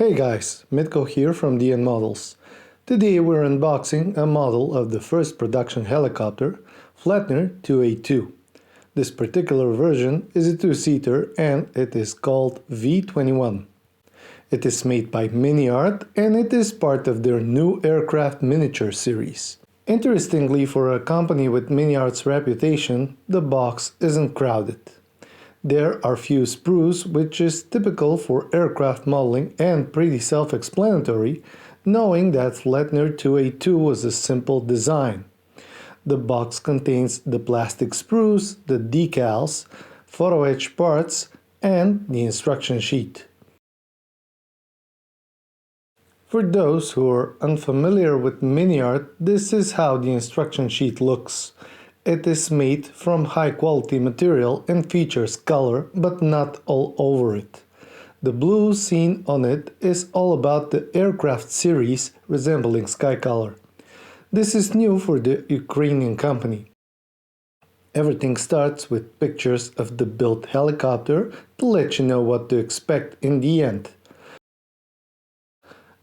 Hey guys, Mitko here from DN Models. Today we're unboxing a model of the first production helicopter, Flettner 282. This particular version is a two-seater and it is called V-21. It is made by Miniart and it is part of their new aircraft miniature series. Interestingly, for a company with Miniart's reputation, the box isn't crowded. There are few sprues, which is typical for aircraft modeling and pretty self-explanatory, knowing that Flettner 282 was a simple design. The box contains the plastic sprues, the decals, photo-etch parts, and the instruction sheet. For those who are unfamiliar with Miniart, this is how the instruction sheet looks. It is made from high-quality material and features color, but not all over it. The blue seen on it is all about the aircraft series resembling sky color. This is new for the Ukrainian company. Everything starts with pictures of the built helicopter to let you know what to expect in the end.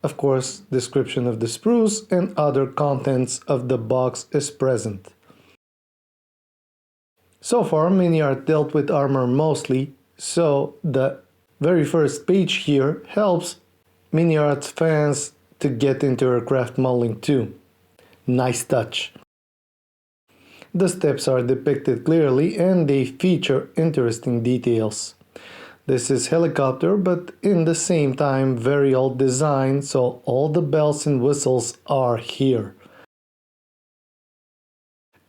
Of course, description of the sprues and other contents of the box is present. So far, Miniart dealt with armor mostly, so the very first page here helps Miniart fans to get into aircraft modeling too. Nice touch. The steps are depicted clearly and they feature interesting details. This is helicopter, but in the same time very old design, so all the bells and whistles are here.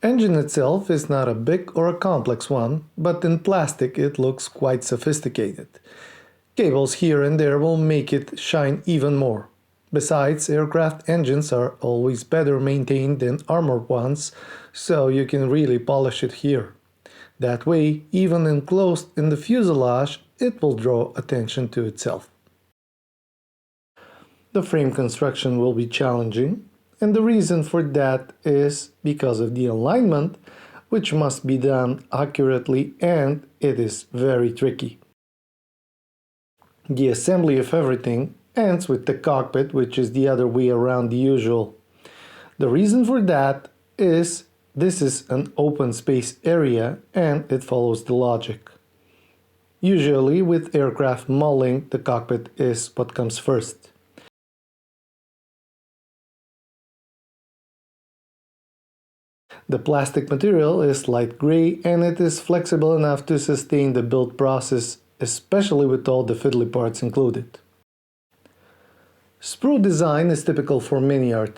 Engine itself is not a big or a complex one, but in plastic it looks quite sophisticated. Cables here and there will make it shine even more. Besides, aircraft engines are always better maintained than armored ones, so you can really polish it here. That way, even enclosed in the fuselage, it will draw attention to itself. The frame construction will be challenging. And the reason for that is because of the alignment, which must be done accurately, and it is very tricky. The assembly of everything ends with the cockpit, which is the other way around the usual. The reason for that is this is an open space area and it follows the logic. Usually with aircraft modeling, the cockpit is what comes first. The plastic material is light gray and it is flexible enough to sustain the build process, especially with all the fiddly parts included. Sprue design is typical for Miniart.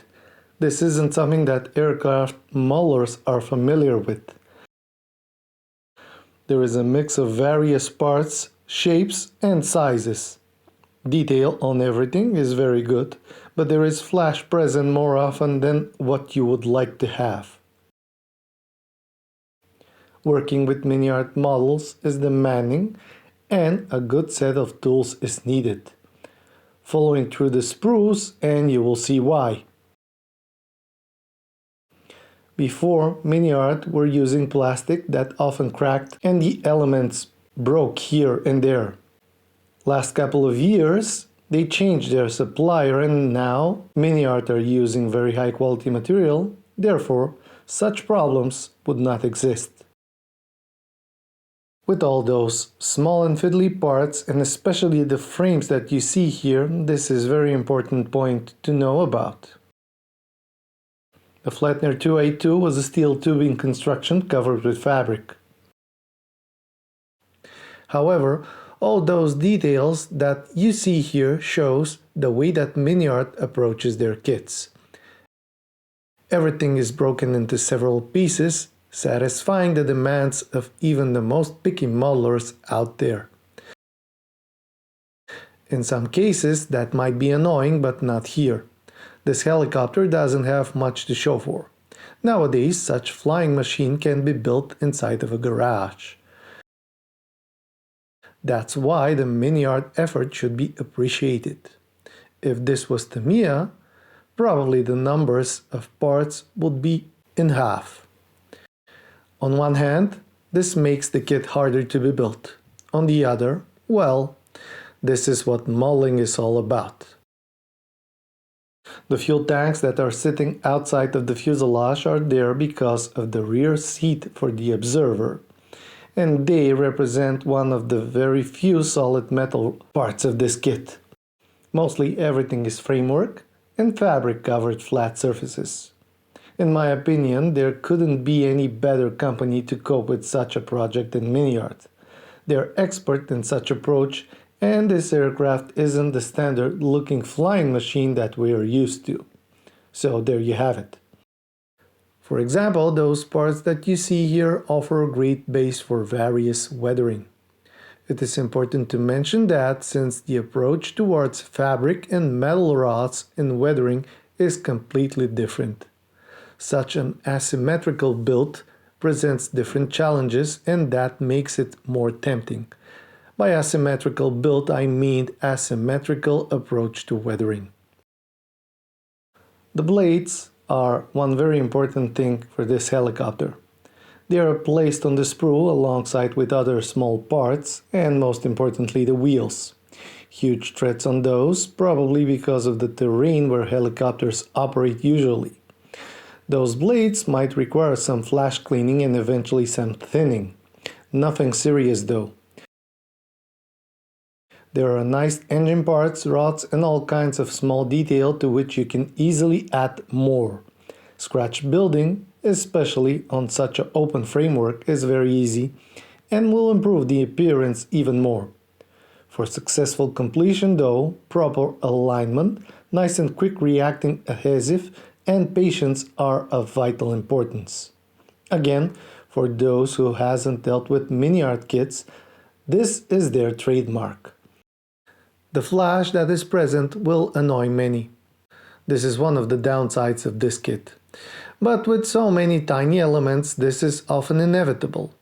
This isn't something that aircraft modelers are familiar with. There is a mix of various parts, shapes and sizes. Detail on everything is very good, but there is flash present more often than what you would like to have. Working with Miniart models is demanding and a good set of tools is needed. Following through the sprues and you will see why. Before, Miniart were using plastic that often cracked and the elements broke here and there. Last couple of years, they changed their supplier and now Miniart are using very high quality material, therefore such problems would not exist. With all those small and fiddly parts and especially the frames that you see here, this is a very important point to know about. The Flettner 282 was a steel tubing construction covered with fabric. However, all those details that you see here shows the way that Miniart approaches their kits. Everything is broken into several pieces, satisfying the demands of even the most picky modelers out there. In some cases that might be annoying, but not here. This helicopter doesn't have much to show for. Nowadays, such flying machine can be built inside of a garage. That's why the Miniart effort should be appreciated. If this was Tamiya, probably the numbers of parts would be in half. On one hand, this makes the kit harder to be built. On the other, well, This is what modeling is all about. The fuel tanks that are sitting outside of the fuselage are there because of the rear seat for the observer, and they represent one of the very few solid metal parts of this kit. Mostly everything is framework and fabric covered flat surfaces. In my opinion, there couldn't be any better company to cope with such a project than Miniart. They're expert in such approach, and this aircraft isn't the standard looking flying machine that we're used to. So there you have it. For example, those parts that you see here offer a great base for various weathering. It is important to mention that since the approach towards fabric and metal rods in weathering is completely different. Such an asymmetrical build presents different challenges, and that makes it more tempting. By asymmetrical build, I mean asymmetrical approach to weathering. The blades are one very important thing for this helicopter. They are placed on the sprue alongside with other small parts, and most importantly the wheels. Huge threats on those, probably because of the terrain where helicopters operate usually. Those blades might require some flash cleaning and eventually some thinning. Nothing serious though. There are nice engine parts, rods and all kinds of small detail to which you can easily add more. Scratch building, especially on such an open framework, is very easy and will improve the appearance even more. For successful completion though, proper alignment, nice and quick reacting adhesive and patience are of vital importance. Again, for those who hasn't dealt with Miniart kits, this is their trademark. The flash that is present will annoy many. This is one of the downsides of this kit. But with so many tiny elements, this is often inevitable.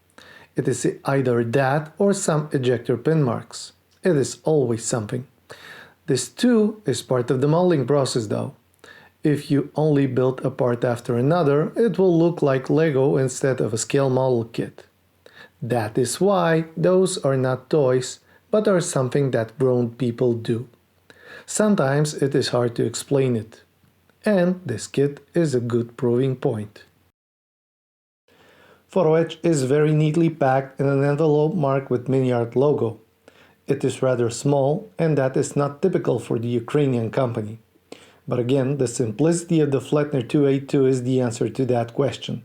It is either that or some ejector pin marks. It is always something. This too is part of the modeling process though. If you only build a part after another, it will look like Lego instead of a scale model kit. That is why those are not toys, but are something that grown people do. Sometimes it is hard to explain it. And this kit is a good proving point. Photo-Etch is very neatly packed in an envelope marked with Miniart logo. It is rather small, and that is not typical for the Ukrainian company. But again, the simplicity of the Flettner 282 is the answer to that question.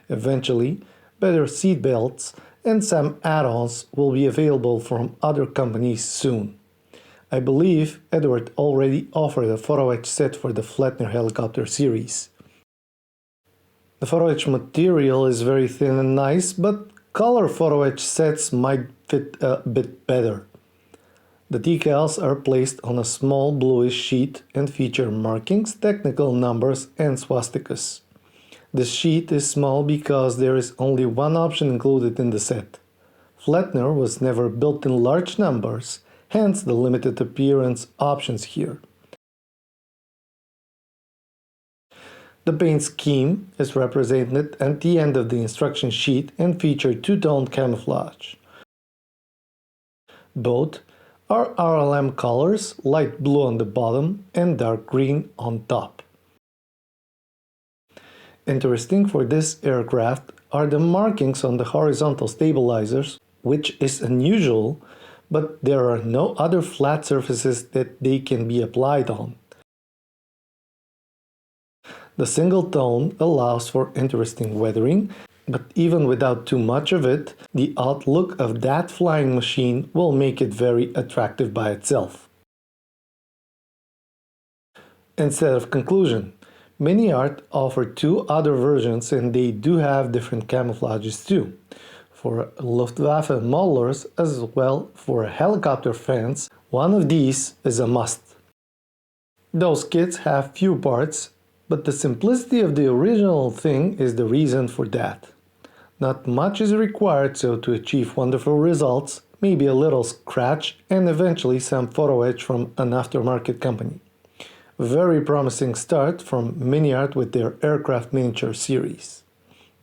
Eventually, better seat belts and some add-ons will be available from other companies soon. I believe Edward already offered a Photo-Etch set for the Flettner helicopter series. The Photo-Etch material is very thin and nice, but color Photo-Etch sets might fit a bit better. The decals are placed on a small bluish sheet and feature markings, technical numbers and swastikas. This sheet is small because there is only one option included in the set. Flettner was never built in large numbers, hence the limited appearance options here. The paint scheme is represented at the end of the instruction sheet and feature two-tone camouflage. Both are RLM colors, light blue on the bottom and dark green on top. Interesting for this aircraft are the markings on the horizontal stabilizers, which is unusual, but there are no other flat surfaces that they can be applied on. The single tone allows for interesting weathering, but even without too much of it, the outlook of that flying machine will make it very attractive by itself. Instead of conclusion, Miniart offered two other versions and they do have different camouflages too. For Luftwaffe modelers as well for helicopter fans, one of these is a must. Those kits have few parts, but the simplicity of the original thing is the reason for that. Not much is required, so to achieve wonderful results, maybe a little scratch and eventually some Photo-Etch from an aftermarket company. Very promising start from Miniart with their aircraft miniature series.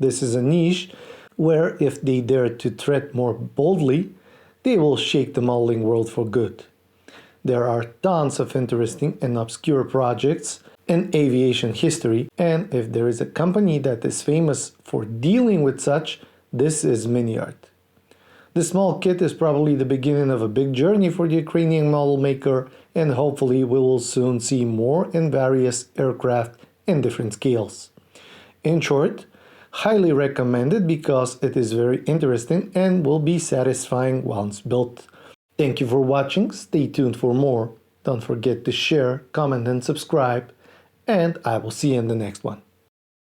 This is a niche where if they dare to tread more boldly, they will shake the modeling world for good. There are tons of interesting and obscure projects in aviation history, and if there is a company that is famous for dealing with such, this is Miniart. This small kit is probably the beginning of a big journey for the Ukrainian model maker, and hopefully we will soon see more in various aircraft in different scales. In short, highly recommended because it is very interesting and will be satisfying once built. Thank you for watching, stay tuned for more. Don't forget to share, comment and subscribe, and I will see you in the next one.